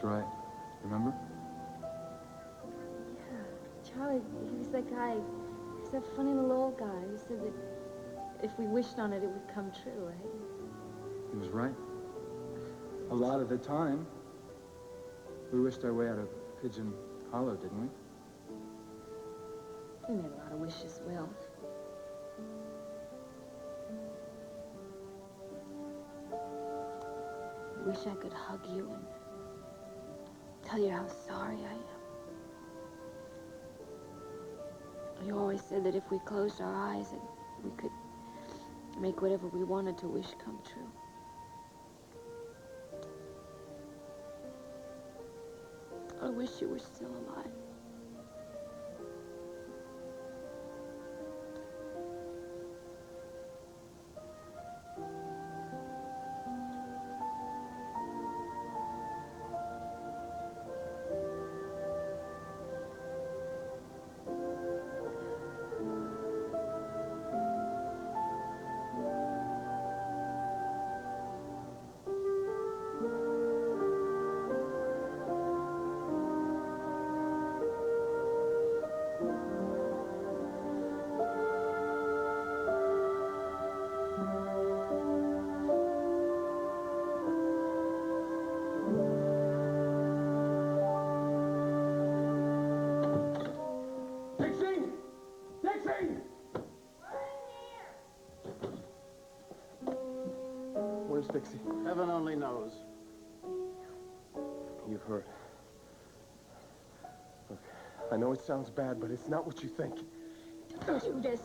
That's right. Remember? Yeah, Charlie, he was that guy. He was that funny little old guy who said that if we wished on it, it would come true, right? He was right. A lot of the time, we wished our way out of Pigeon Hollow, didn't we? We made a lot of wishes, Will. I wish I could hug you and tell you how sorry I am. You always said that if we closed our eyes, that we could make whatever we wanted to wish come true. I wish you were still alive. Where's Dixie? Heaven only knows. You've heard. Look, I know it sounds bad, but it's not what you think. Judas.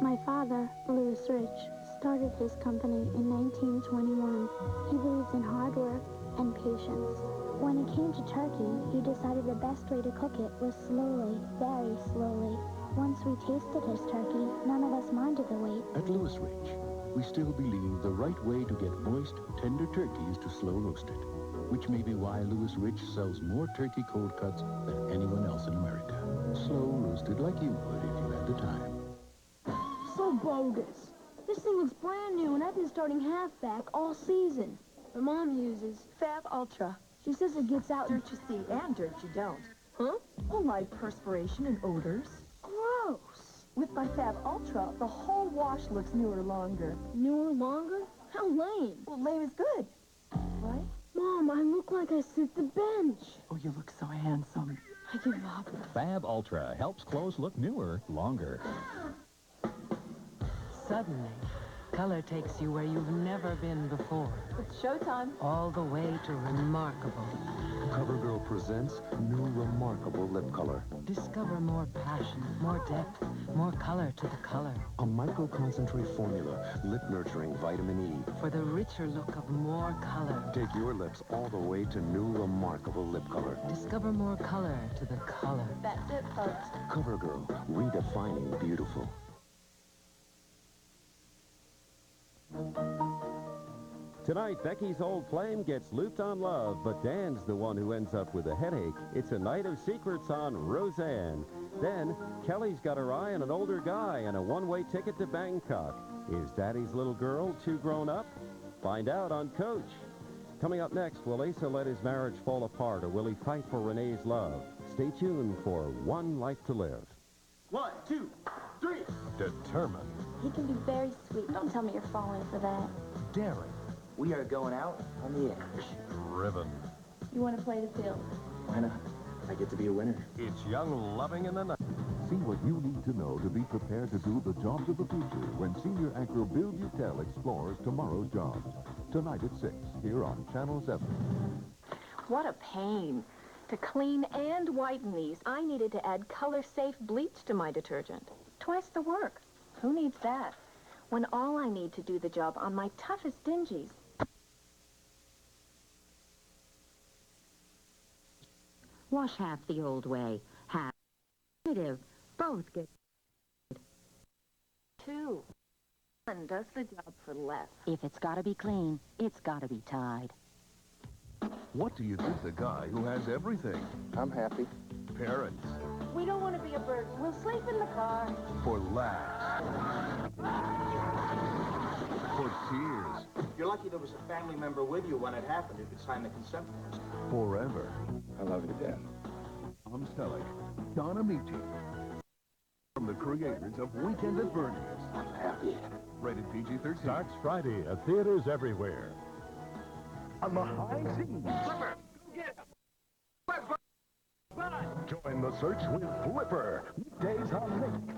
My father, Louis Rich, started his company in 1921. He believed in hard work and patience. When it came to turkey, he decided the best way to cook it was slowly, very slowly. Once we tasted his turkey, none of us minded the wait. At Louis Rich, we still believe the right way to get moist, tender turkey is to slow roast it, which may be why Louis Rich sells more turkey cold cuts than anyone else in America. Slow roasted like you would if you had the time. So bogus. This thing looks brand new, and I've been starting halfback all season. My mom uses Fab Ultra. She says it gets out Dirt you see and dirt you don't. Huh? Whole life perspiration and odors. Gross. With my Fab Ultra, the whole wash looks newer longer. Newer, longer? How lame. Well, lame is good, right? Mom, I look like I sit the bench. Oh, you look so handsome. I give up. Fab Ultra helps clothes look newer, longer. Suddenly, color takes you where you've never been before. It's showtime. All the way to remarkable. CoverGirl presents new remarkable lip color. Discover more passion, more depth, more color to the color. A micro-concentrate formula, lip nurturing vitamin E. For the richer look of more color. Take your lips all the way to new remarkable lip color. Discover more color to the color. That's it, folks. CoverGirl, redefining beautiful. Tonight, Becky's old flame gets looped on love, but Dan's the one who ends up with a headache. It's a night of secrets on Roseanne. Then, Kelly's got her eye on an older guy and a one-way ticket to Bangkok. Is Daddy's little girl too grown up? Find out on Coach. Coming up next, will Asa let his marriage fall apart, or will he fight for Renee's love? Stay tuned for One Life to Live. 1, 2, 3. Determined. He can be very sweet. Don't tell me you're falling for that. Daring. We are going out on the edge. Driven. You want to play the field? Why not? I get to be a winner. It's young loving in the night. See what you need to know to be prepared to do the jobs of the future when senior anchor Bill Butel explores tomorrow's jobs. Tonight at 6, here on Channel 7. What a pain. To clean and whiten these, I needed to add color-safe bleach to my detergent. Twice the work. Who needs that? When all I need to do the job on my toughest dingies. Wash half the old way, half native. Both get 2. One does the job for less. If it's got to be clean, it's got to be Tide. What do you do with a guy who has everything? I'm happy. parents. We don't want to be a burden. We'll sleep in the car. For laughs. For tears. You're lucky there was a family member with you when it happened who could sign the consent forms. Forever. I love you, Dad. Tom Selleck, Don Amici. From the creators of Weekend at Bernie's. I'm happy. Rated PG-13. Starts Friday at theaters everywhere. On the high seas. Flipper, go get him. Join the search with Flipper. Weekdays on Nick.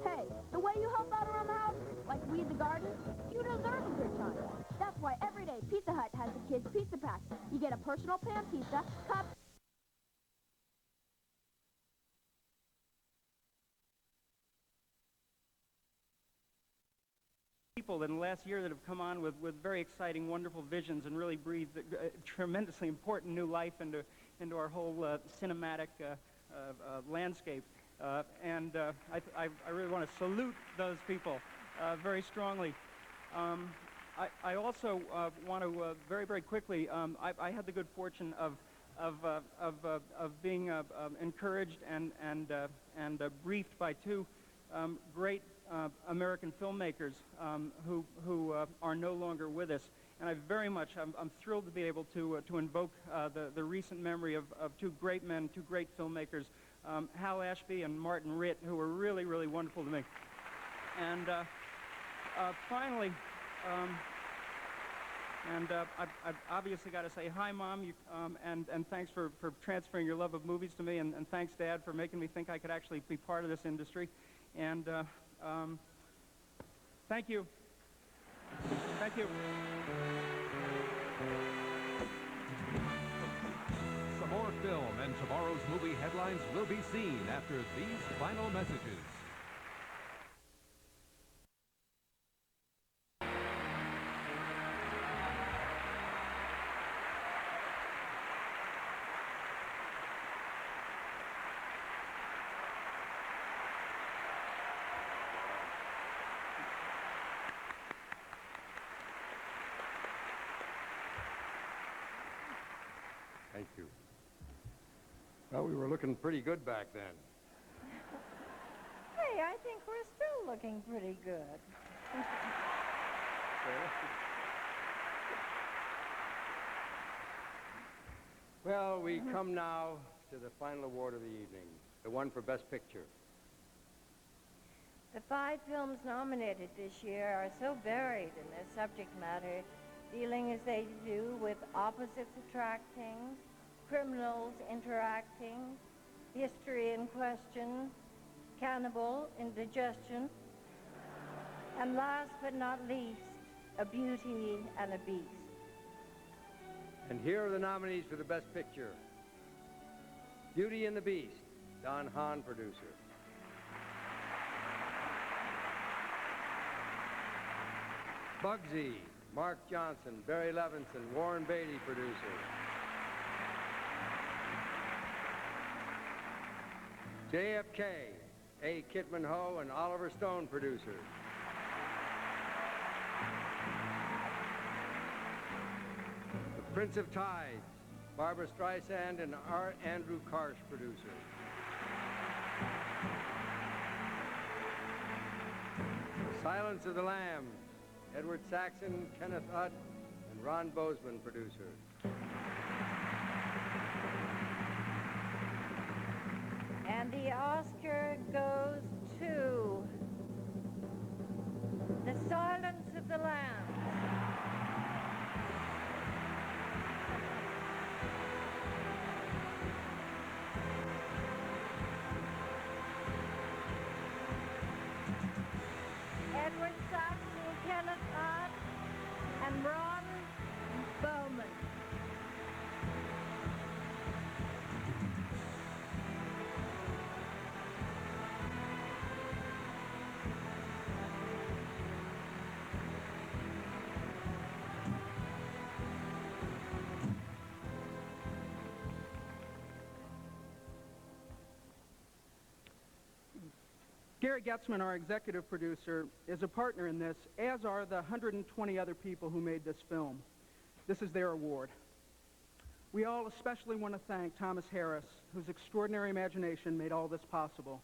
Hey, the way you help out around the house, like weed the garden, you deserve a good time. That's why every day Pizza Hut has the kids' pizza pack. You get a personal pan pizza, cup, people in the last year that have come on with very exciting, wonderful visions and really breathed tremendously important new life into our whole cinematic landscape. I really want to salute those people very strongly. I also want to very, very quickly, I had the good fortune of being encouraged and briefed by two great American filmmakers who are no longer with us, and I'm thrilled to be able to invoke the recent memory of two great men, two great filmmakers, Hal Ashby and Martin Ritt, who were really, really wonderful to me. And finally, I've obviously got to say hi, Mom, and thanks for transferring your love of movies to me, and thanks, Dad, for making me think I could actually be part of this industry. And thank you. Thank you. Some more film and tomorrow's movie headlines will be seen after these final messages. Thank you. Well, we were looking pretty good back then. Hey, I think we're still looking pretty good. Well, we come now to the final award of the evening, the one for Best Picture. The 5 films nominated this year are so varied in their subject matter, dealing as they do with opposites attracting, criminals interacting, history in question, cannibal, indigestion, and last but not least, a beauty and a beast. And here are the nominees for the Best Picture. Beauty and the Beast, Don Hahn, producer. Bugsy, Mark Johnson, Barry Levinson, Warren Beatty, producer. JFK, A. Kitman Ho and Oliver Stone, producer. The Prince of Tides, Barbara Streisand and R. Andrew Karsh, producer. The Silence of the Lambs, Edward Saxon, Kenneth Utt, and Ron Bozeman, producer. And the Oscar goes to The Silence of the Lambs. Edward Saxon, Kenneth Utt, and Ron Bowman. Gary Getzman, our executive producer, is a partner in this, as are the 120 other people who made this film. This is their award. We all especially want to thank Thomas Harris, whose extraordinary imagination made all this possible,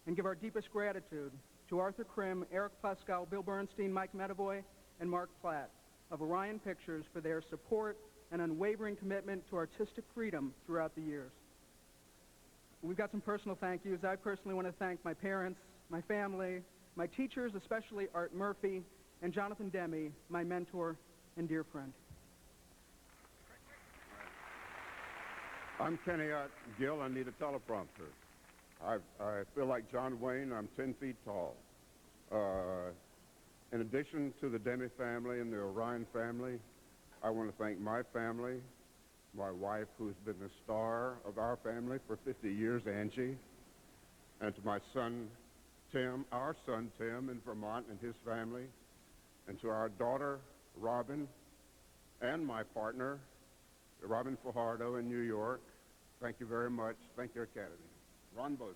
and give our deepest gratitude to Arthur Krim, Eric Pascal, Bill Bernstein, Mike Medavoy, and Mark Platt of Orion Pictures for their support and unwavering commitment to artistic freedom throughout the years. We've got some personal thank yous. I personally want to thank my parents, my family, my teachers, especially Art Murphy, and Jonathan Demme, my mentor and dear friend. I'm Kenny Gill. I need a teleprompter. I feel like John Wayne. I'm 10 feet tall. In addition to the Demme family and the Orion family, I want to thank my family, my wife, who's been the star of our family for 50 years, Angie, and to my son, Tim, our son, Tim, in Vermont and his family, and to our daughter, Robin, and my partner, Robin Fajardo in New York. Thank you very much. Thank your Academy. Ron Bozeman.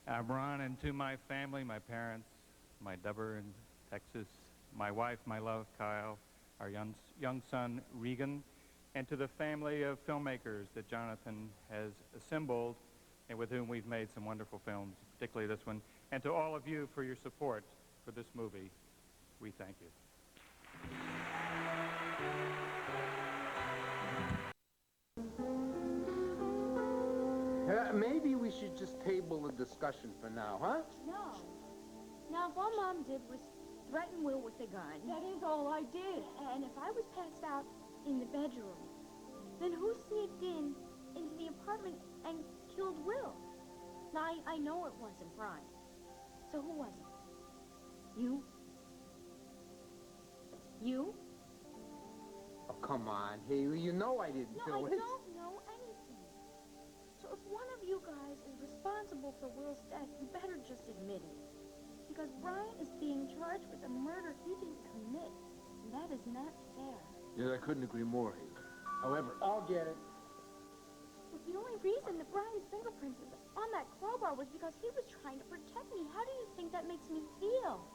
I'm Ron, and to my family, my parents, my Deborah in Texas, my wife, my love, Kyle, our young son, Regan, and to the family of filmmakers that Jonathan has assembled and with whom we've made some wonderful films, particularly this one, and to all of you for your support for this movie, we thank you. Maybe we should just table the discussion for now, huh? No. Now, if all Mom did was threaten Will with a gun... That is all I did. And if I was passed out in the bedroom, then who sneaked into the apartment and killed Will? Now, I know it wasn't Brian. So who was it? You? You? Oh, come on, Haley. You know I didn't do it. No, I don't know anything. So if one of you guys is responsible for Will's death, you better just admit it. Because Brian is being charged with a murder he didn't commit. And that is not fair. Yeah, I couldn't agree more, Haley. However, I'll get it. But the only reason that Brian's fingerprints is on that crowbar was because he was trying to protect me. How do you think that makes me feel?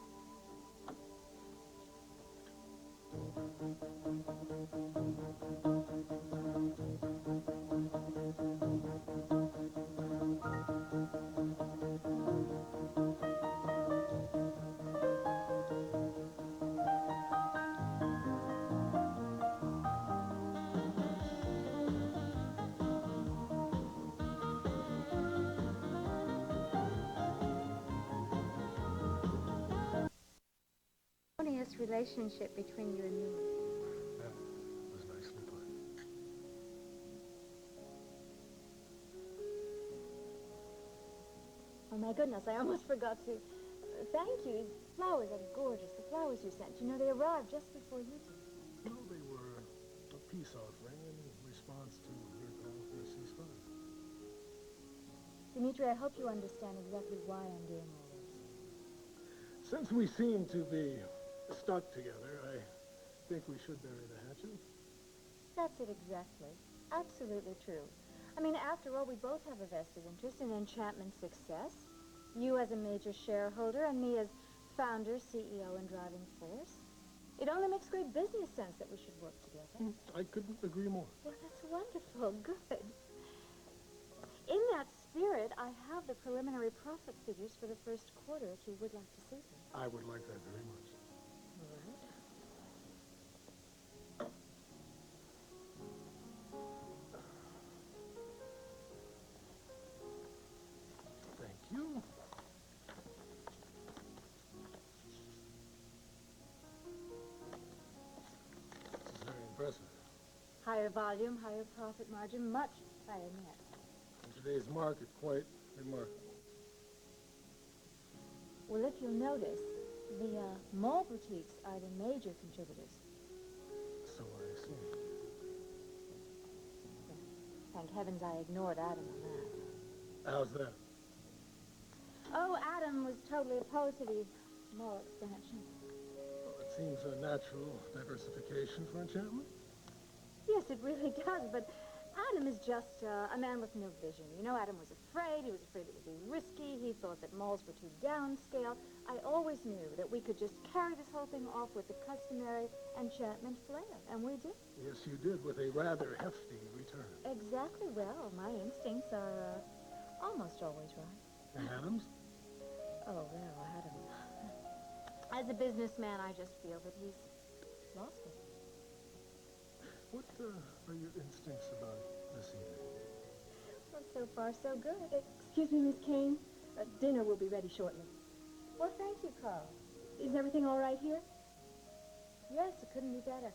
Relationship between you and me. That was nicely put. Oh my goodness, I almost forgot to thank you. These flowers are gorgeous. The flowers you sent. You know, they arrived just before you did. No, they were a peace offering in response to your call for a ceasefire. Dimitri, I hope you understand exactly why I'm doing all this. Since we seem to be stuck together, I think we should bury the hatchet. That's it exactly. Absolutely true. I mean, after all, we both have a vested interest in Enchantment's success. You as a major shareholder and me as founder, CEO, and driving force. It only makes great business sense that we should work together. I couldn't agree more. Well, that's wonderful. Good. In that spirit, I have the preliminary profit figures for the first quarter if you would like to see them. I would like that very much. You? This is very impressive. Higher volume, higher profit margin, much higher net. In today's market, quite remarkable. Well, if you'll notice, the mall boutiques are the major contributors. So I see. Thank heavens I ignored Adam on that. How's that? Oh, Adam was totally opposed to the mall expansion. Well, it seems a natural diversification for Enchantment. Yes, it really does, but Adam is just a man with no vision. You know, Adam was afraid. He was afraid it would be risky. He thought that moles were too downscale. I always knew that we could just carry this whole thing off with the customary enchantment flair, and we did. Yes, you did, with a rather hefty return. Exactly. Well, my instincts are almost always right. And Adams? Oh, well, Adam. As a businessman, I just feel that he's lost it. What are your instincts about this evening? Well, so far, so good. Excuse me, Miss Kane. Dinner will be ready shortly. Well, thank you, Carl. Is everything all right here? Yes, it couldn't be better.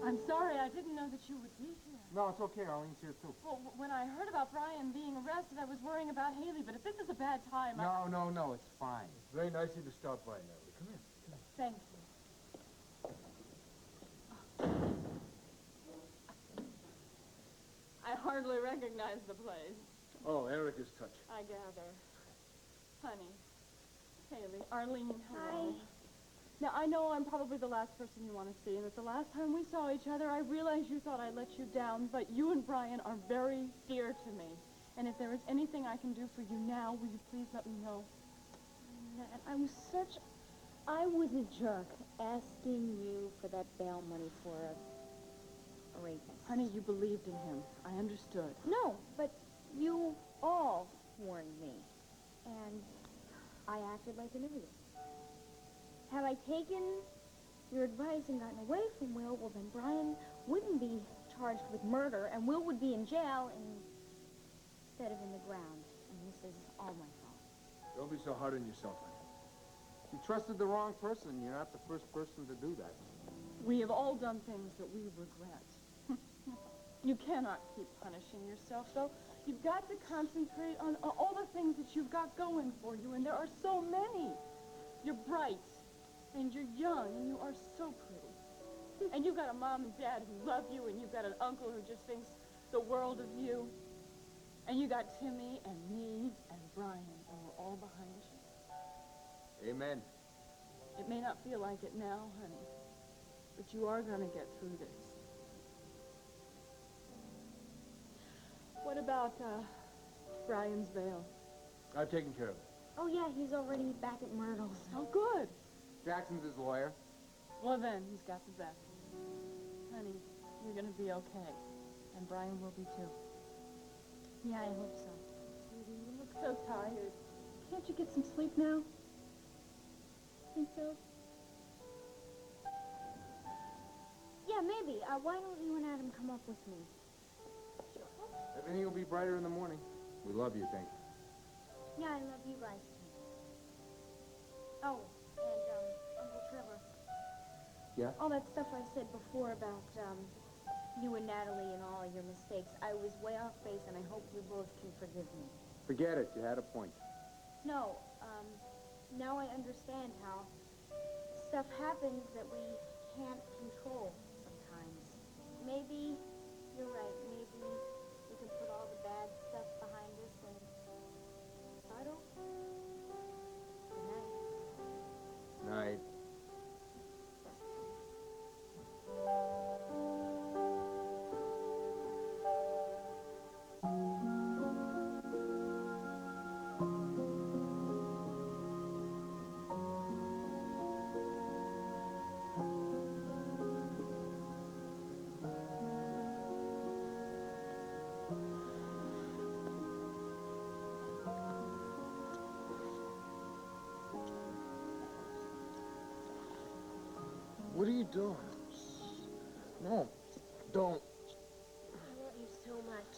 I'm sorry, I didn't know that you would be here. No, it's okay. Arlene's here, too. Well, when I heard about Brian being arrested, I was worrying about Haley, but if this is a bad time, No, it's fine. It's very nice of you to stop by, Natalie. Come here. Thank you. I hardly recognize the place. Oh, Erica's touch. I gather. Honey, Haley, Arlene, hello. Hi. Now, I know I'm probably the last person you want to see, and that the last time we saw each other, I realized you thought I let you down, but you and Brian are very dear to me. And if there is anything I can do for you now, will you please let me know? I was a jerk asking you for that bail money for a rapist. Honey, you believed in him. I understood. No, but you all warned me, and I acted like an idiot. Had I taken your advice and gotten away from Will, well, then Brian wouldn't be charged with murder, and Will would be in jail instead of in the ground. And this is all my fault. Don't be so hard on yourself, honey. You trusted the wrong person. You're not the first person to do that. We have all done things that we regret. You cannot keep punishing yourself, though. You've got to concentrate on all the things that you've got going for you, and there are so many. You're bright, and you're young, and you are so pretty. And you've got a mom and dad who love you, and you've got an uncle who just thinks the world of you. And you got Timmy and me and Brian, and we're all behind you. Amen. It may not feel like it now, honey, but you are going to get through this. What about, Brian's bail? I've taken care of it. Oh, yeah, he's already back at Myrtle's. Oh, good. Jackson's his lawyer. Well, then, he's got the best. Honey, you're going to be okay. And Brian will be, too. Yeah, I hope so. Sweetie, you look so tired. Can't you get some sleep now? Think so? Yeah, maybe. Why don't you and Adam come up with me? Everything will be brighter in the morning. We love you, thank you. Yeah, I love you guys, too. Oh, and, Uncle Trevor. Yeah? All that stuff I said before about, you and Natalie and all your mistakes, I was way off base, and I hope you both can forgive me. Forget it. You had a point. No, now I understand how stuff happens that we can't control sometimes. Maybe you're right. Maybe we can put all the bad stuff behind us and start over. Good night. Night. What are you doing? No, don't. I want you so much.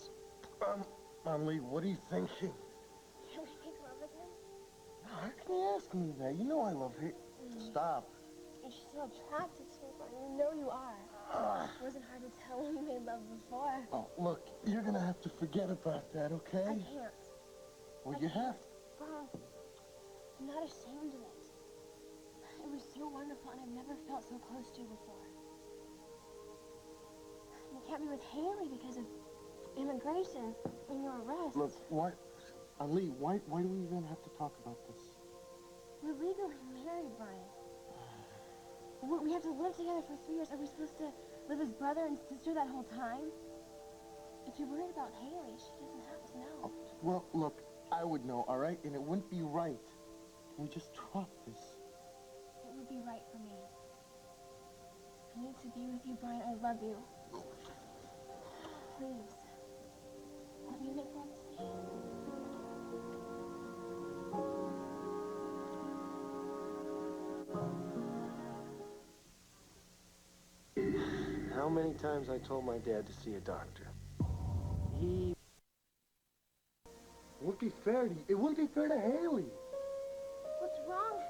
Lee, what are you thinking? Can we make love again? How can you ask me that? You know I love you. Stop. You're so attracted to me, Brian. You know you are. It wasn't hard to tell when we made love before. Oh, look, you're gonna have to forget about that, okay? I can't. Well, you have to. Brian, I'm not ashamed of it. It was so wonderful, and I've never felt so close to you before. You kept me with Haley because of immigration and your arrest. Look, Lee, why do we even have to talk about this? We're legally married, Brian. We have to live together for 3 years. Are we supposed to live as brother and sister that whole time? If you're worried about Haley, she doesn't have to know. Well, look, I would know, all right? And it wouldn't be right. We just drop this. It would be right for me. I need to be with you, Brian. I love you. Please. Let me make that decision. How many times I told my dad to see a doctor? It wouldn't be fair to Haley. What's wrong?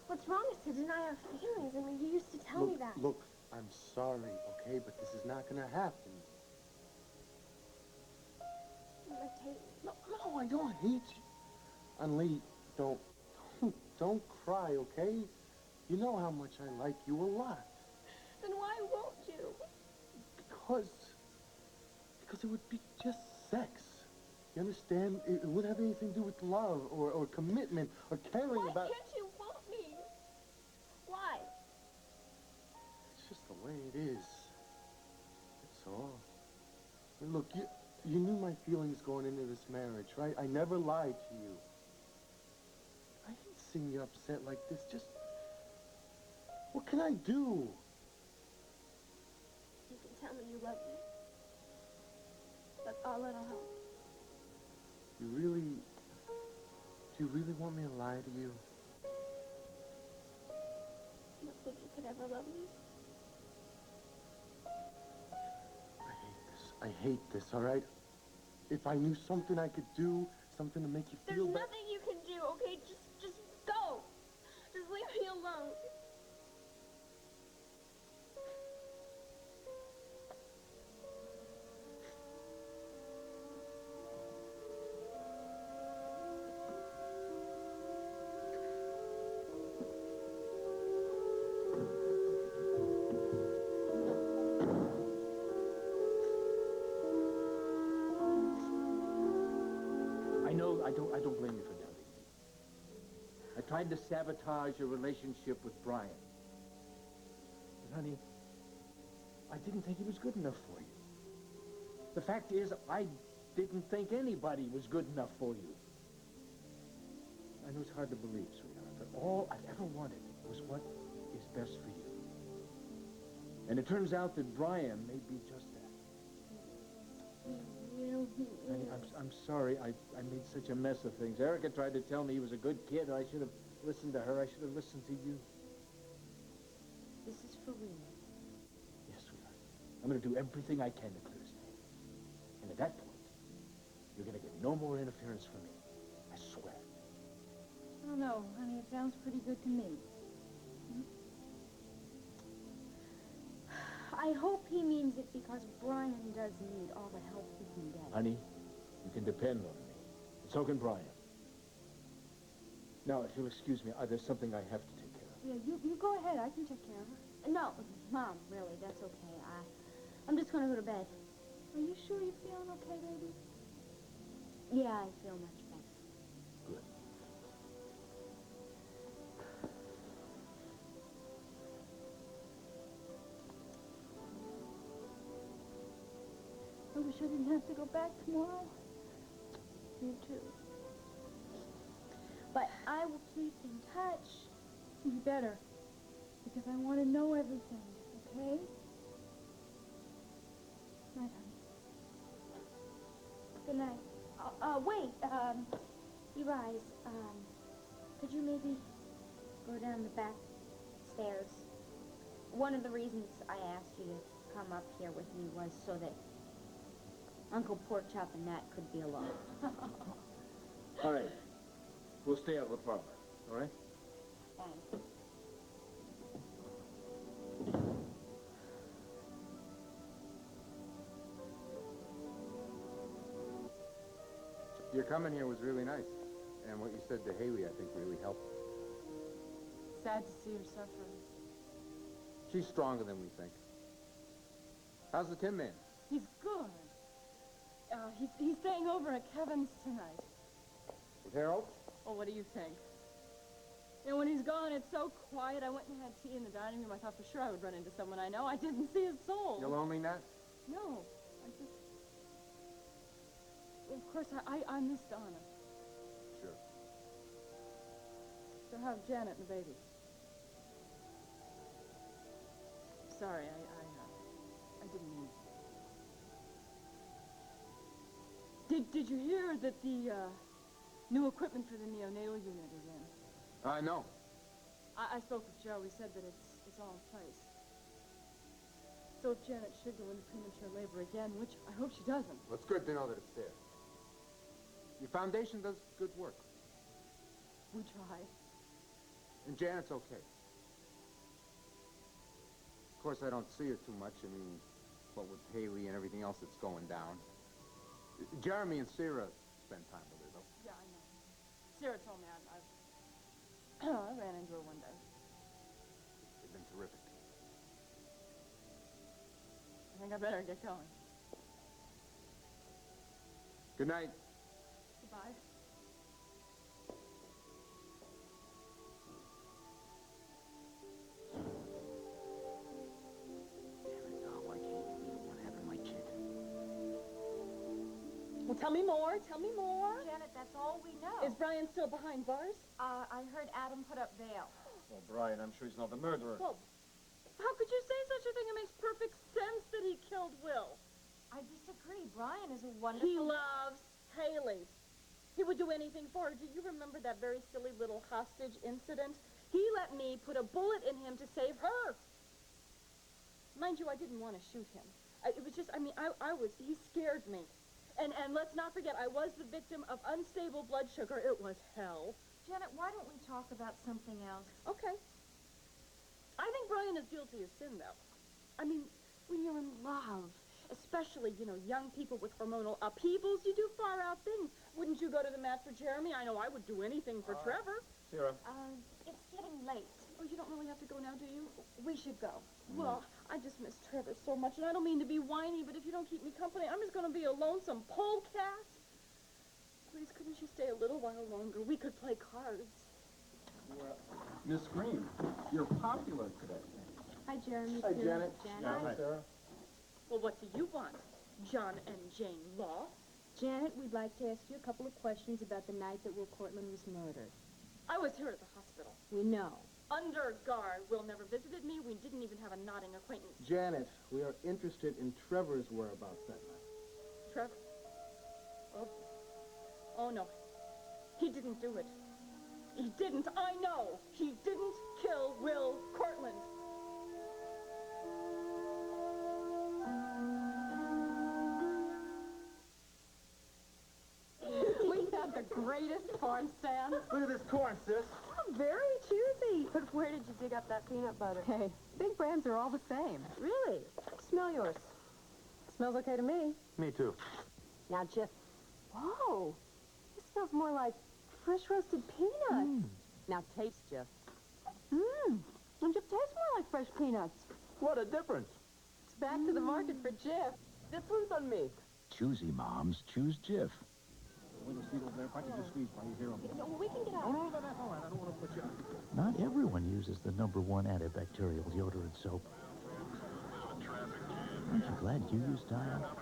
What's wrong is to deny our feelings. I mean, you used to tell me that. Look, I'm sorry, okay? But this is not gonna happen. You must hate me. No, I don't hate you. Anli, don't cry, okay? You know how much I like you a lot. Then why won't you? Because it would be just sex. You understand? It wouldn't have anything to do with love or commitment or caring about... Why can't you want me? Why? It's just the way it is. That's all. I mean, look, you knew my feelings going into this marriage, right? I never lied to you. I hate seeing you upset like this. Just... what can I do? You can tell me you love me. That's all that'll help. Do you really want me to lie to you? You think you could ever love me? I hate this, all right? If I knew something I could do, something to make you feel better... There's nothing you can do, okay? Just go. Just leave me alone. I don't blame you for doubting me. I tried to sabotage your relationship with Brian. But honey, I didn't think he was good enough for you. The fact is, I didn't think anybody was good enough for you. I know it's hard to believe, sweetheart, but all I've ever wanted was what is best for you. And it turns out that Brian may be just that. Honey, I'm sorry. I made such a mess of things. Erica tried to tell me he was a good kid. I should have listened to her. I should have listened to you. This is for real. Yes, sweetheart. I'm going to do everything I can to clear his name. And at that point, you're going to get no more interference from me. I swear. I don't know, honey. It sounds pretty good to me. I hope he means it because Brian does need all the help he can get. Honey, you can depend on me. And so can Brian. Now, if you'll excuse me, there's something I have to take care of. Yeah, you go ahead. I can take care of her. No, Mom, really, that's okay. I'm just going to go to bed. Are you sure you're feeling okay, baby? Yeah, I feel much better. Good. I wish I didn't have to go back tomorrow. Me too. But I will keep in touch. You better. Because I want to know everything, okay? Night, honey. Good night. Wait, Eli, could you maybe go down the back stairs? One of the reasons I asked you to come up here with me was so that Uncle Porkchop and Nat could be alone. All right. We'll stay out of the parlor, all right? Thanks. Your coming here was really nice. And what you said to Haley, I think, really helped. Sad to see her suffering. She's stronger than we think. How's the Tin Man? He's good. He's staying over at Kevin's tonight. With Harold? Well, what do you think? You know, when he's gone, it's so quiet. I went and had tea in the dining room. I thought for sure I would run into someone I know. I didn't see a soul. You lonely, Nat? No, I just... Of course, I miss Donna. Sure. So how's Janet and the baby? Sorry, I didn't mean... Did you hear that the, new equipment for the neonatal unit is in? I know. I spoke with Joe. He said that it's all in place. So if Janet should go into premature labor again, which I hope she doesn't. Well, it's good to know that it's there. Your foundation does good work. We try. And Janet's okay. Of course, I don't see her too much. I mean, what with Haley and everything else that's going down. Jeremy and Sarah spend time with her, though. Yeah, I know. Sarah told me I ran into her one day. They've been terrific. I think I better get going. Good night. Goodbye. Well, tell me more. Tell me more. Janet, that's all we know. Is Brian still behind bars? I heard Adam put up bail. Well, Brian, I'm sure he's not the murderer. Well, how could you say such a thing? It makes perfect sense that he killed Will. I disagree. Brian is a wonderful... He loves Haley. He would do anything for her. Do you remember that very silly little hostage incident? He let me put a bullet in him to save her. Mind you, I didn't want to shoot him. It was just, I mean, he scared me. And let's not forget, I was the victim of unstable blood sugar. It was hell. Janet, why don't we talk about something else? Okay. I think Brian is guilty of sin, though. I mean, when you're in love, especially, you know, young people with hormonal upheavals, you do far-out things. Wouldn't you go to the mat for Jeremy? I know I would do anything for Trevor. Sarah. It's getting late. Oh, you don't really have to go now, do you? We should go. Well, I just miss Trevor so much, and I don't mean to be whiny, but if you don't keep me company, I'm just going to be a lonesome polecat. Please, couldn't you stay a little while longer? We could play cards. Well, Miss Green, you're popular today. Hi, Jeremy. Hi, Janet. Janet. Hi, Sarah. Well, what do you want, John and Jane Law? Janet, we'd like to ask you a couple of questions about the night that Will Cortland was murdered. I was here at the hospital. We know. Under guard. Will never visited me. We didn't even have a nodding acquaintance. Janet, we are interested in Trevor's whereabouts that night. Trevor? Oh, no. He didn't do it. He didn't. I know. He didn't kill Will Cortland. We have the greatest corn stand. Look at this corn, sis. Very choosy. But where did you dig up that peanut butter? Hey, big brands are all the same. Really? Smell yours. Smells okay to me. Me too. Now, Jeff. Whoa. This smells more like fresh roasted peanuts. Now taste, Jeff. And Jeff tastes more like fresh peanuts. What a difference. It's back to the market for Jeff. This one's on me. Choosy moms choose Jif. Window seat over there. If I could just squeeze by you here. No, we can get out. No, that's all right. I don't want to put you out. Not everyone uses the #1 antibacterial deodorant soap. Aren't you glad you use Dial?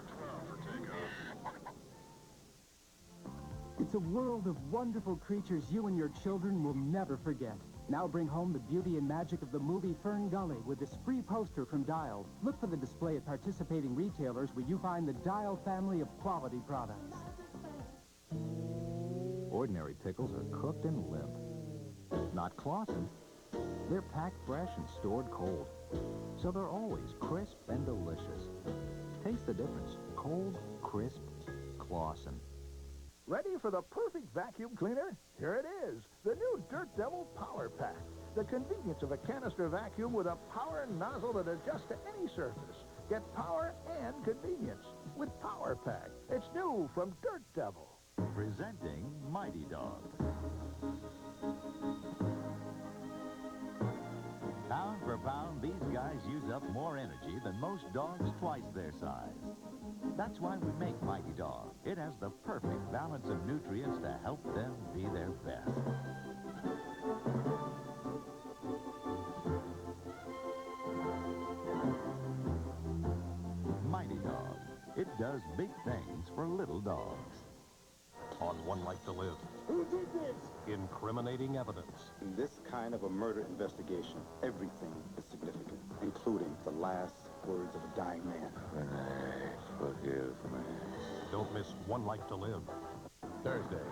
It's a world of wonderful creatures you and your children will never forget. Now bring home the beauty and magic of the movie Fern Gully with this free poster from Dial. Look for the display at participating retailers where you find the Dial family of quality products. Ordinary pickles are cooked and limp. Not Clausen. They're packed fresh and stored cold. So they're always crisp and delicious. Taste the difference. Cold, crisp, Clausen. Ready for the perfect vacuum cleaner? Here it is, the new Dirt Devil Power Pack. The convenience of a canister vacuum with a power nozzle that adjusts to any surface. Get power and convenience with Power Pack. It's new from Dirt Devil. Presenting Mighty Dog. Pound for pound, these guys use up more energy than most dogs twice their size. That's why we make Mighty Dog. It has the perfect balance of nutrients to help them be their best. does big things for little dogs. On One Life to Live, Who did this? incriminating evidence. In this kind of a murder investigation, everything is significant, including the last words of a dying man. Renee, forgive me. Don't miss One Life to Live. Thursday,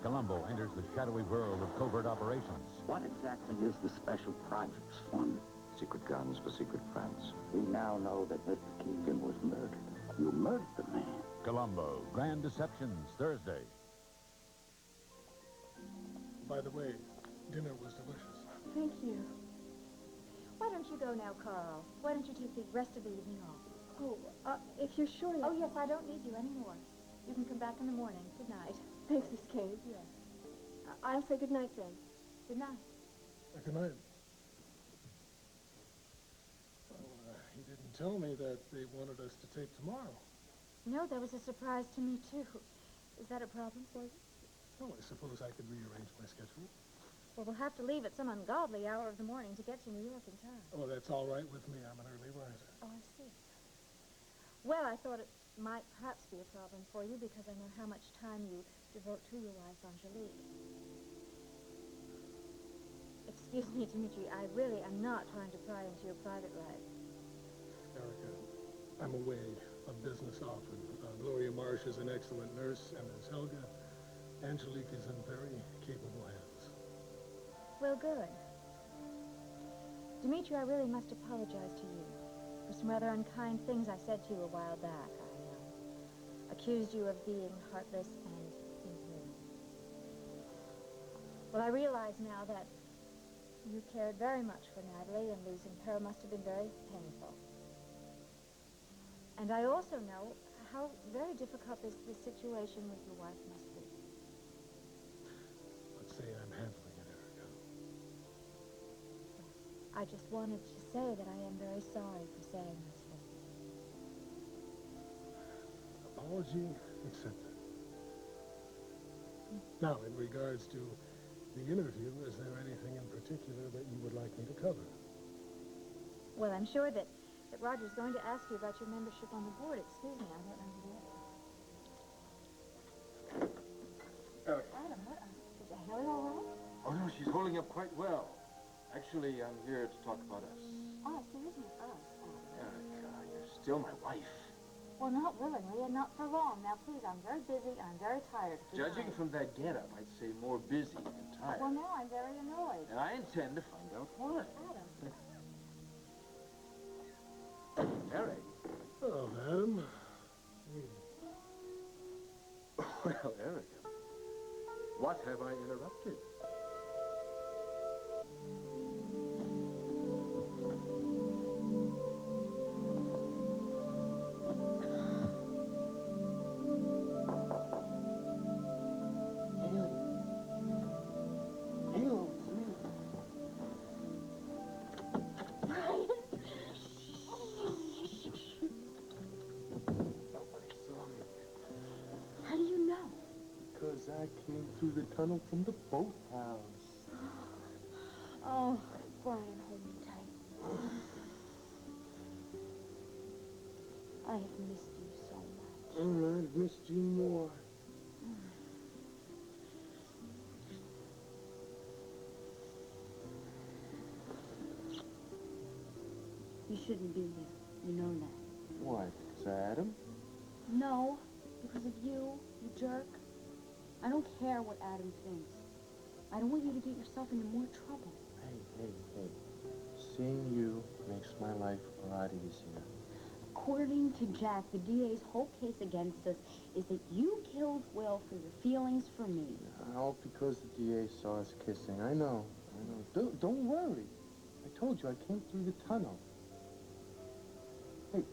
Columbo enters the shadowy world of covert operations. What exactly is the Special Projects Fund? Secret guns for secret friends. We now know that Mr. Keegan was murdered. You murdered the man. Columbo, Grand Deceptions, Thursday. By the way, dinner was delicious. Thank you. Why don't you go now, Carl? Why don't you take the rest of the evening off? Oh, if you're sure that... Oh, yes, I don't need you anymore. You can come back in the morning. Good night. Thanks, Miss Kane. Yes. I'll say good night, then. Good night. Good night. Well, he didn't tell me that they wanted us to tape tomorrow. No, that was a surprise to me, too. Is that a problem for you? Oh, I suppose I could rearrange my schedule. Well, we'll have to leave at some ungodly hour of the morning to get to New York in time. Oh, that's all right with me. I'm an early riser. Oh, I see. Well, I thought it might perhaps be a problem for you because I know how much time you devote to your wife, Angelique. Excuse me, Dimitri, I really am not trying to pry into your private life. Erica, I'm away on business often. Gloria Marsh is an excellent nurse, and as Helga, Angelique is in very capable hands. Well, good. Dimitri, I really must apologize to you for some rather unkind things I said to you a while back. I accused you of being heartless and inhuman. Well, I realize now that you cared very much for Natalie, and losing her must have been very painful. And I also know how very difficult this situation with your wife must be. Let's say I'm handling it, Erica. I just wanted to say that I am very sorry for saying those things. Apology accepted. Now, in regards to the interview, is there anything in particular that you would like me to cover? Well, I'm sure that Roger's going to ask you about your membership on the board. Excuse me, I don't know who that is. Eric. Adam, what? Is Haley all right? Oh, no, she's holding up quite well. Actually, I'm here to talk about us. Oh, excuse me, us. Erica, you're still my wife. Well, not willingly and not for long. Now, please, I'm very busy and I'm very tired. Judging from that getup, I'd say more busy than tired. Well, now I'm very annoyed. And I intend to find out why. Adam. Eric. Oh, Adam. Well, Erica, what have I interrupted? How do you know? Because I came through the tunnel from the boathouse. Oh, Brian, hold me tight. I have missed you so much. I've missed you more. You shouldn't be here. You know that. Why? Because of Adam? No, because of you, you jerk. I don't care what Adam thinks. I don't want you to get yourself into more trouble. Hey. Seeing you makes my life a lot easier. According to Jack, the DA's whole case against us is that you killed Will for your feelings for me. All because the DA saw us kissing. I know. Don't worry. I told you I came through the tunnel. Hey,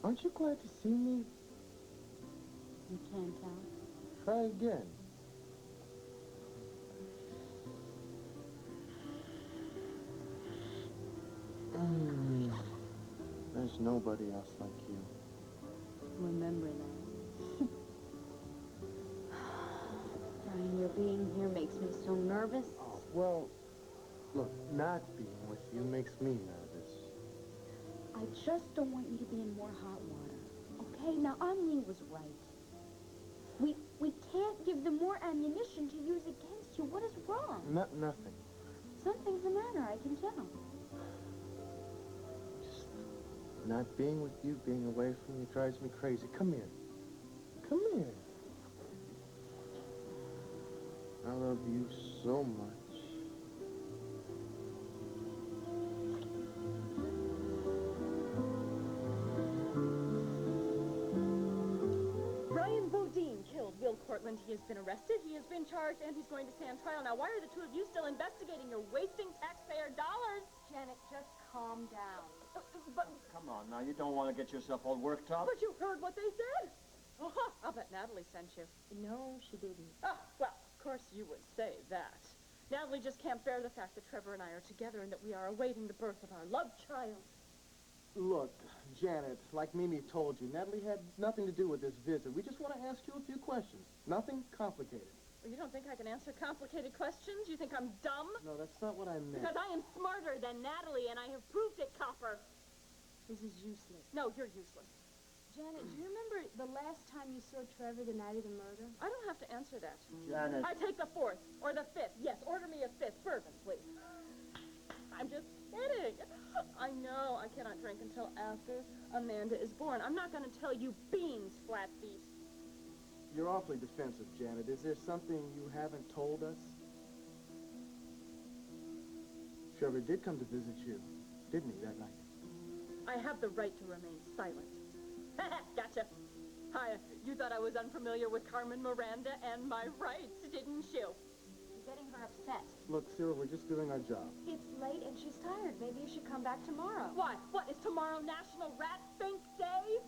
aren't you glad to see me? You can't tell. Try again. There's nobody else like you. Remember that. Brian, your being here makes me so nervous. Oh, well, look, not being with you makes me nervous. I just don't want you to be in more hot water, Okay, now Arlene was right. We can't give them more ammunition to use against you. What is wrong? Nothing. Something's the matter, I can tell. Just not being with you, being away from you drives me crazy. Come here. Come here. I love you so much. Brian Bodine killed Will Cortland. He has been arrested, he has been charged, and he's going to stand trial. Now, why are the two of you still investigating? You're wasting taxpayer dollars. Janet, just calm down. But Come on now, you don't want to get yourself all worked up. you heard what they said. I'll bet Natalie sent you. No, she didn't. Oh, well, of course you would say that. Natalie just can't bear the fact that Trevor and I are together and that we are awaiting the birth of our love child. Look, Janet, like Mimi told you, Natalie had nothing to do with this visit. We just want to ask you a few questions. Nothing complicated. Well, you don't think I can answer complicated questions? You think I'm dumb? No, that's not what I meant. Because I am smarter than Natalie, and I have proved it, Copper. This is useless. No, you're useless. Janet, do you remember the last time you saw Trevor the night of the murder? I don't have to answer that. Janet. I take the 4th, or the 5th. Yes, order me a 5th bourbon, please. I'm just kidding. I know I cannot drink until after Amanda is born. I'm not going to tell you beans, flat feet. You're awfully defensive, Janet. Is there something you haven't told us? Trevor did come to visit you, didn't he, that night? I have the right to remain silent. Gotcha. Hi, you thought I was unfamiliar with Carmen Miranda and my rights, didn't you? You're getting her upset. Look, Cyril, we're just doing our job. It's late and she's tired. Maybe you should come back tomorrow. Why? What, is tomorrow National Rat Fink Day?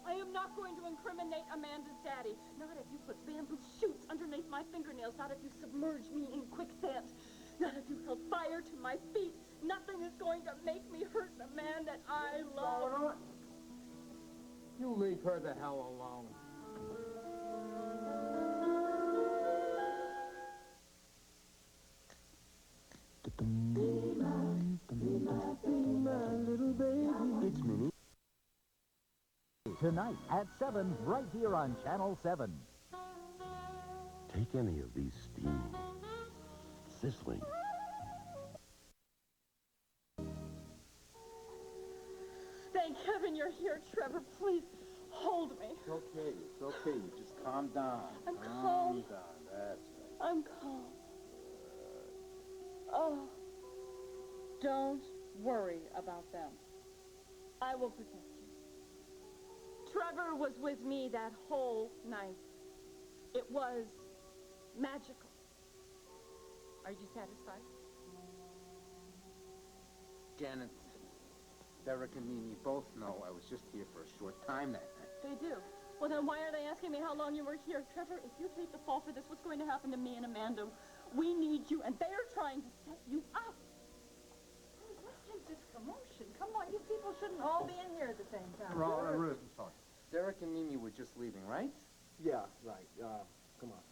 I am not going to incriminate Amanda's daddy. Not if you put bamboo shoots underneath my fingernails. Not if you submerge me in quicksand. Not if you held fire to my feet. Nothing is going to make me hurt the man that I love. You leave her the hell alone. It's Minnie. Tonight at 7, right here on Channel 7. Take any of these steaming, sizzling, Thank heaven you're here, Trevor. Please, hold me. It's okay. It's okay. You just calm down. I'm calm. Calm down. That's right. I'm calm. Oh, don't worry about them. I will protect you. Trevor was with me that whole night. It was magical. Are you satisfied? Janet, Derek and Mimi both know I was just here for a short time that night. They do. Well, then why are they asking me how long you were here? Trevor, if you take the fall for this, what's going to happen to me and Amanda? We need you, and they're trying to set you up. What is this commotion? Come on, you people shouldn't all be in here at the same time. Derek and Mimi were just leaving, right? Yeah, right. Come on.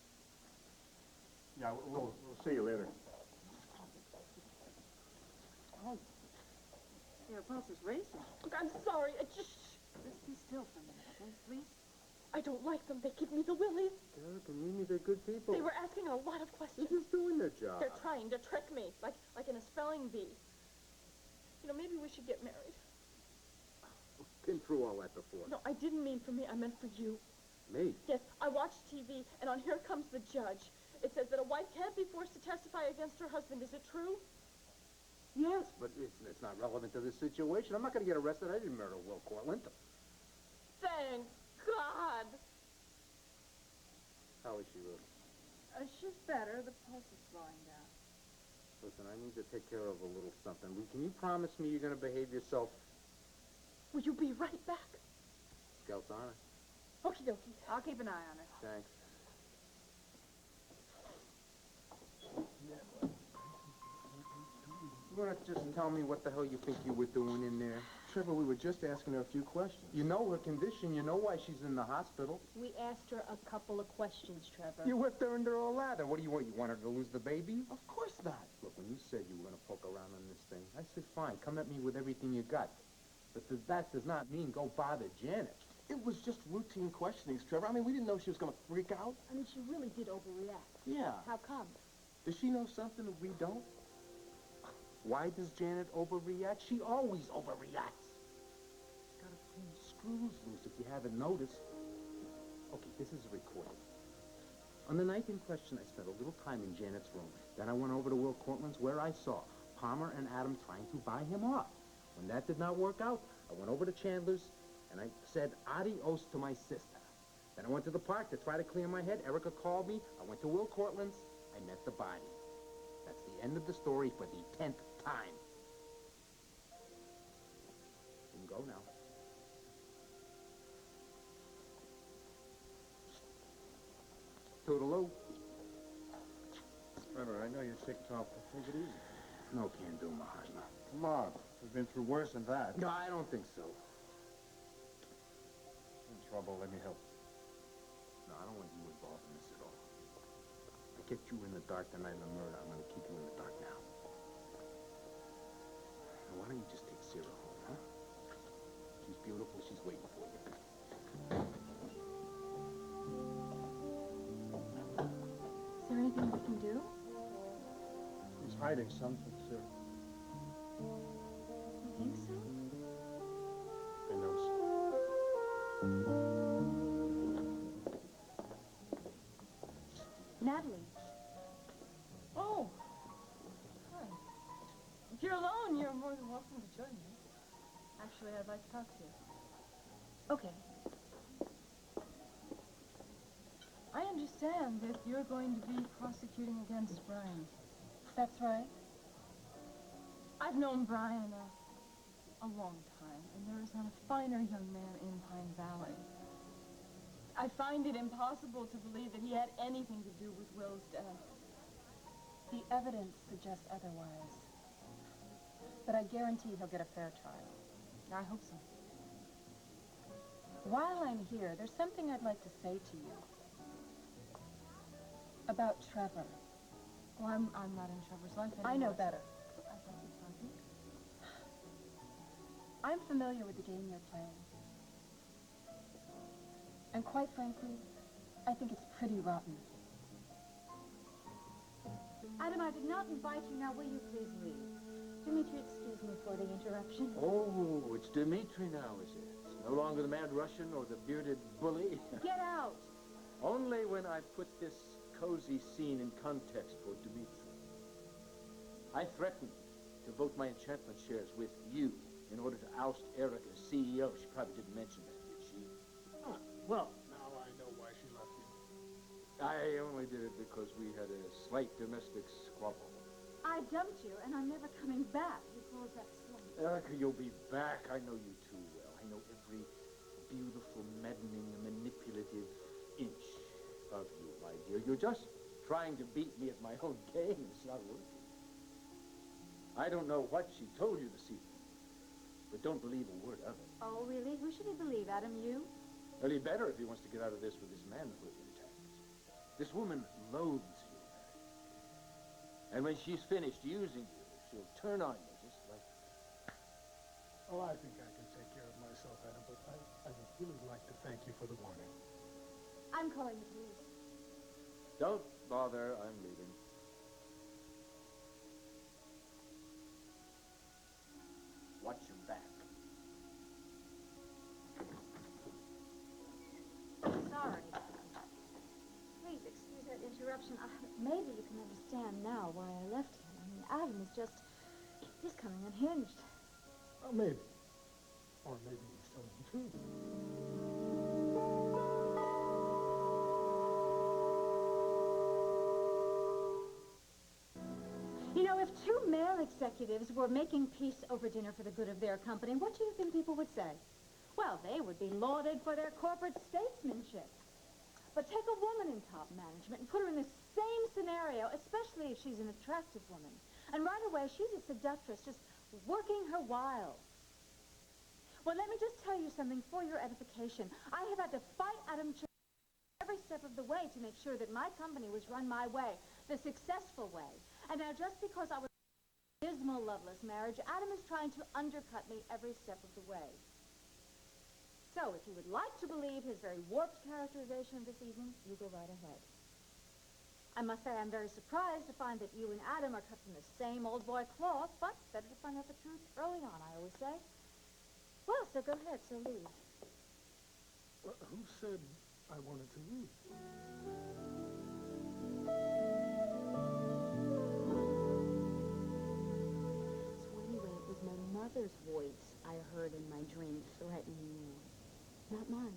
Yeah, we'll see you later. Oh, your pulse is racing. Look, I'm sorry. Just be still for a minute, okay, please? I don't like them. They give me the willies. Derek and Mimi, they're good people. They were asking a lot of questions. They're just doing their job. They're trying to trick me, like in a spelling bee. You know, maybe we should get married. Been through all that before. No, I didn't mean for me. I meant for you. Me? Yes, I watched TV, and on Here Comes the Judge. It says that a wife can't be forced to testify against her husband. Is it true? Yes, but it's not relevant to this situation. I'm not going to get arrested. I didn't murder Will Cortland. Thank God. How is she, Ruth? She's better. The pulse is slowing down. Listen, I need to take care of a little something. Can you promise me you're going to behave yourself? Will you be right back? Scout's honor. Okie dokie. I'll keep an eye on her. Thanks. You want to just tell me what the hell you think you were doing in there? Trevor, we were just asking her a few questions. You know her condition. You know why she's in the hospital. We asked her a couple of questions, Trevor. You whipped her under a ladder. What do you want? You want her to lose the baby? Of course not. Look, when you said you were going to poke around on this thing, I said, fine, come at me with everything you got. But that does not mean go bother Janet. It was just routine questionings, Trevor. I mean, we didn't know she was going to freak out. I mean, she really did overreact. Yeah. How come? Does she know something that we don't? Why does Janet overreact? She always overreacts. She's got a few screws loose, if you haven't noticed. Okay, this is a recording. On the night in question, I spent a little time in Janet's room. Then I went over to Will Cortland's, where I saw Palmer and Adam trying to buy him off. When that did not work out, I went over to Chandler's, and I said adios to my sister. Then I went to the park to try to clear my head. Erica called me. I went to Will Cortland's. I met the body. That's the end of the story for the 10th time. You can go now. Toodaloo. Trevor, I know you're ticked off, but take it easy. No can do, Mahatma. Come on. We've been through worse than that. No, I don't think so. In trouble, let me help. No, I don't want you involved in this at all. I kept you in the dark the night of the murder. I'm going to keep you in the dark now. Now, why don't you just take Sarah home, huh? She's beautiful. She's waiting for you. Is there anything we can do? He's hiding something, sir. You think so? I know so. Natalie. Oh. Hi. If you're alone, you're more than welcome to join me. Actually, I'd like to talk to you. Okay. I understand that you're going to be prosecuting against Brian. That's right. I've known Brian a long time, and there is not a finer young man in Pine Valley. I find it impossible to believe that he had anything to do with Will's death. The evidence suggests otherwise. But I guarantee he'll get a fair trial. I hope so. While I'm here, there's something I'd like to say to you. About Trevor. Well, I'm not in Trevor's life anymore. I know better. I beg your pardon? I'm familiar with the game you're playing. And quite frankly, I think it's pretty rotten. Adam, I did not invite you. Now, will you please leave? Dimitri, excuse me for the interruption. Oh, it's Dimitri now, is it? No longer the mad Russian or the bearded bully. Get out! Only when I put this cozy scene in context for Dimitri. I threatened to vote my enchantment shares with you in order to oust Eric as CEO. She probably didn't mention that, did she? Well, now I know why she left you. I only did it because we had a slight domestic squabble. I dumped you, and I'm never coming back. You cause that slump. Erica, you'll be back. I know you too well. I know every beautiful, maddening, manipulative inch of you, my dear. You're just trying to beat me at my own game. It's not working. I don't know what she told you this evening, but don't believe a word of it. Oh, really? Who should he believe, Adam? You? Well, he better if he wants to get out of this with his manhood intact. This woman loathes you. And when she's finished using you, she'll turn on you just like... Oh, I think I can take care of myself, Adam, but I would really like to thank you for the warning. I'm calling the police. Don't bother, I'm leaving. Watch your back. Sorry. Please excuse that interruption. Maybe you can understand now why I left him. I mean, Adam is just... he's coming unhinged. Oh, maybe. Or maybe he's telling the truth. You know, if two male executives were making peace over dinner for the good of their company, what do you think people would say? Well, they would be lauded for their corporate statesmanship. But take a woman in top management and put her in the same scenario, especially if she's an attractive woman. And right away, she's a seductress, just working her wiles. Well, let me just tell you something for your edification. I have had to fight Adam every step of the way to make sure that my company was run my way, the successful way. And now, just because I was in a dismal, loveless marriage, Adam is trying to undercut me every step of the way. So, if you would like to believe his very warped characterization of this evening, you go right ahead. I must say I'm very surprised to find that you and Adam are cut from the same old boy cloth, but better to find out the truth early on, I always say. Well, so go ahead, so leave. Well, who said I wanted to leave? So anyway, it was my mother's voice I heard in my dream threatening you. Not mine.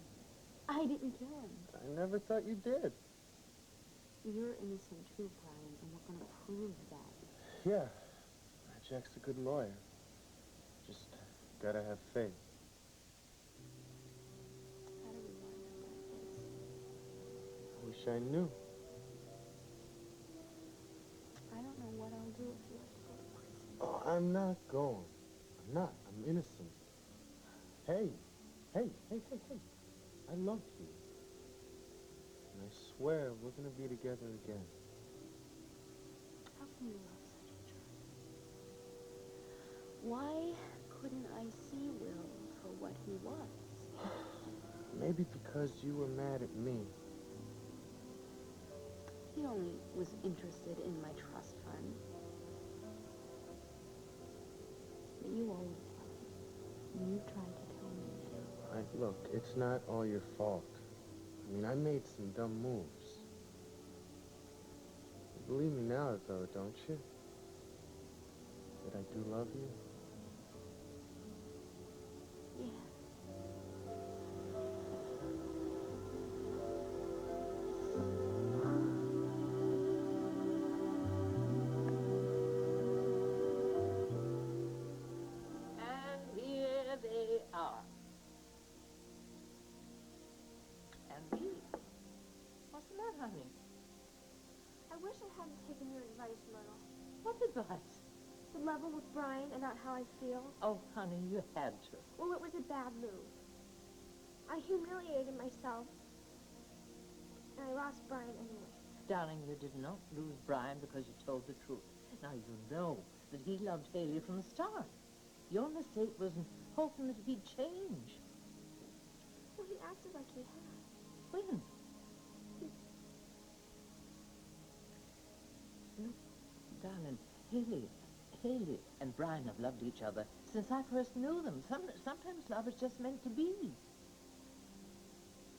I didn't kill him. I never thought you did. You're innocent too, Brian, and we're going to prove that. Yeah. Jack's a good lawyer. Just gotta have faith. How do we wind up like this? I wish I knew. I don't know what I'll do if you have to go to prison. Oh, I'm not going. I'm not. I'm innocent. Hey. I love you. And I swear we're gonna be together again. How can you love such a jerk? Why couldn't I see Will for what he was? Maybe because you were mad at me. He only was interested in my trust fund. But you always loved me. And you tried to tell me that. Look, it's not all your fault. I mean, I made some dumb moves. You believe me now, though, don't you? That I do love you? Yeah. And here they are. And me. What's the matter, honey? I wish I hadn't taken your advice, Myrtle. What advice? To level with Brian about how I feel. Oh, honey, you had to. Well, it was a bad move. I humiliated myself. And I lost Brian anyway. Darling, you did not lose Brian because you told the truth. Now, you know that he loved Haley from the start. Your mistake was in hoping that he'd change. Well, he acted like he had. When? Look, darling, Haley and Brian have loved each other since I first knew them. Sometimes love is just meant to be.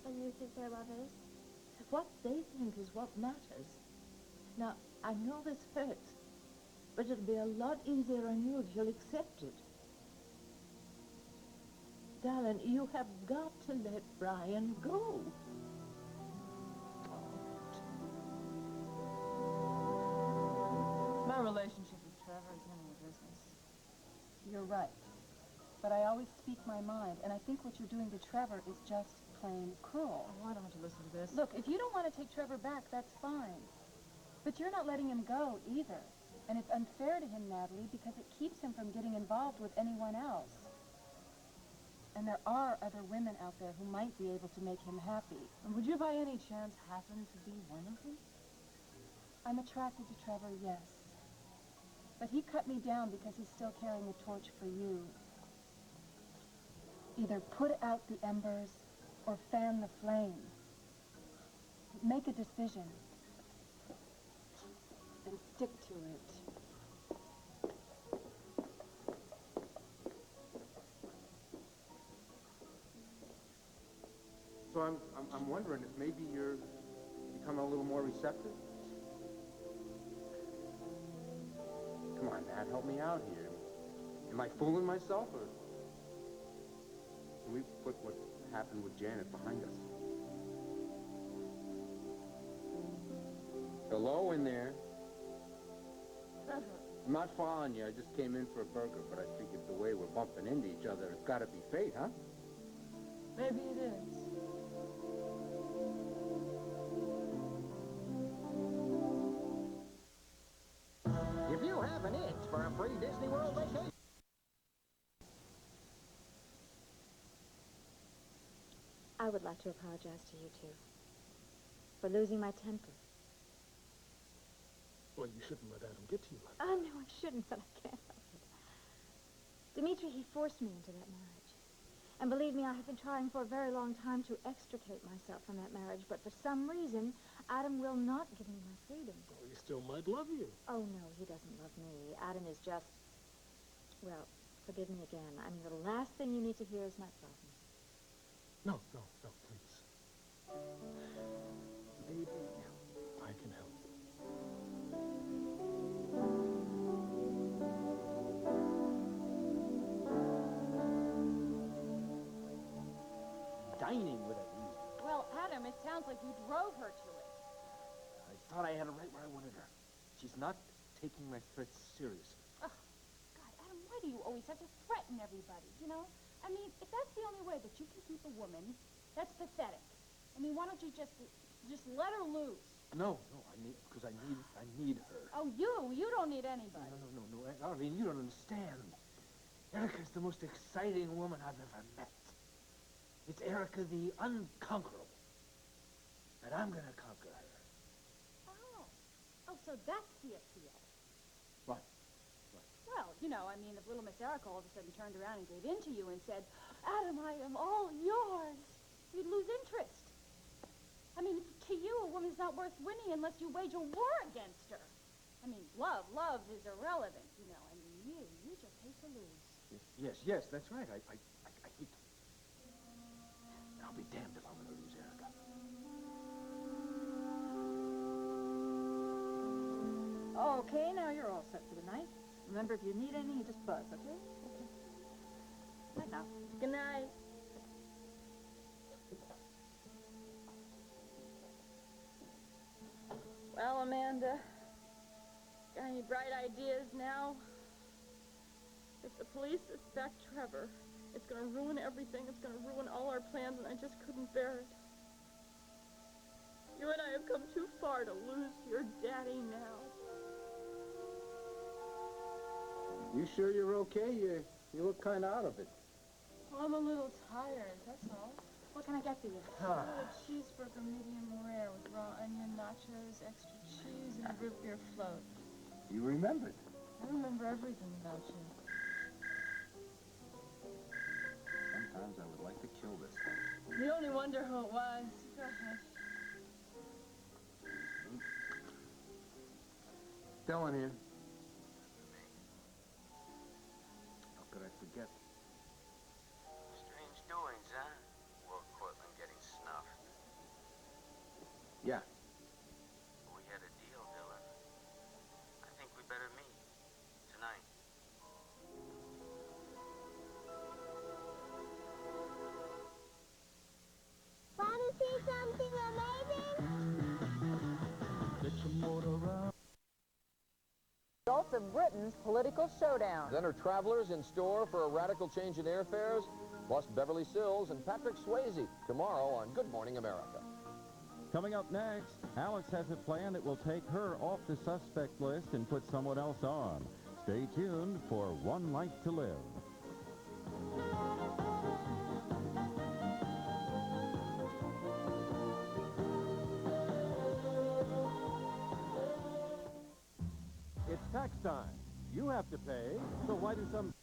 And you think their love is? What they think is what matters. Now, I know this hurts, but it'll be a lot easier on you if you'll accept it. Darling, you have got to let Brian go. My relationship with Trevor is none of your business. You're right. But I always speak my mind, and I think what you're doing to Trevor is just plain cruel. Oh, I don't want to listen to this. Look, if you don't want to take Trevor back, that's fine. But you're not letting him go either. And it's unfair to him, Natalie, because it keeps him from getting involved with anyone else. And there are other women out there who might be able to make him happy. And would you by any chance happen to be one of them? I'm attracted to Trevor, yes. But he cut me down because he's still carrying the torch for you. Either put out the embers or fan the flame. Make a decision. And stick to it. So I'm wondering if maybe you're becoming a little more receptive? Come on, Nat, help me out here. Am I fooling myself, or can we put what happened with Janet behind us? Hello in there. Trevor. I'm not following you. I just came in for a burger, but I figured the way we're bumping into each other, it's got to be fate, huh? Maybe it is. If you have an itch for a free Disney World vacation... I would like to apologize to you two for losing my temper. Well, you shouldn't let Adam get to you like Oh, no, I shouldn't, but I can't help it. Dimitri, he forced me into that marriage. And believe me, I have been trying for a very long time to extricate myself from that marriage, but for some reason, Adam will not give me my freedom. Well, he still might love you. Oh, no, he doesn't love me. Adam is just... Well, forgive me again. I mean, the last thing you need to hear is my problems. No, please. Maybe I can help. Dining with a loser. Well, Adam, it sounds like you drove her to it. I thought I had her right where I wanted her. She's not taking my threats seriously. Ugh, God, Adam, why do you always have to threaten everybody, you know? I mean, if that's the only way that you can keep a woman, that's pathetic. I mean, why don't you just let her loose? No, I need her. Oh, you don't need anybody. No, Arlene, you don't understand. Erica's the most exciting woman I've ever met. It's Erica the unconquerable. And I'm gonna conquer her. Oh, so that's the appeal. What? Well, you know, I mean, if little Miss Erica all of a sudden turned around and gave in to you and said, Adam, I am all yours, you'd lose interest. I mean, to you, a woman's not worth winning unless you wage a war against her. I mean, love is irrelevant, you know. I mean, you just hate to lose. Yes, that's right. I hate to. I'll be damned if I'm gonna lose Erica. Okay, now you're all set for the night. Remember, if you need anything, you just buzz, okay? Okay. Night now. Good night. Well, Amanda, got any bright ideas now? If the police suspect Trevor, it's going to ruin everything. It's going to ruin all our plans, and I just couldn't bear it. You and I have come too far to lose your daddy now. You sure you're okay? You look kind of out of it. Well, I'm a little tired, that's all. What can I get for you? A cheeseburger medium rare with raw onion, nachos, extra cheese, and a root beer float. You remembered. I remember everything about you. Sometimes I would like to kill this guy. You only wonder who it was. Go ahead. Dylan here. How could I forget? Strange doings, huh? Will Cortland getting snuffed. Yeah. We had a deal, Dylan. I think we better meet. Tonight. Want to see something amazing? Get your motor around. Results of Britain's political showdown. Then are travelers in store for a radical change in airfares? Plus Beverly Sills and Patrick Swayze tomorrow on Good Morning America. Coming up next, Alex has a plan that will take her off the suspect list and put someone else on. Stay tuned for One Life to Live. It's tax time. You have to pay, so why do some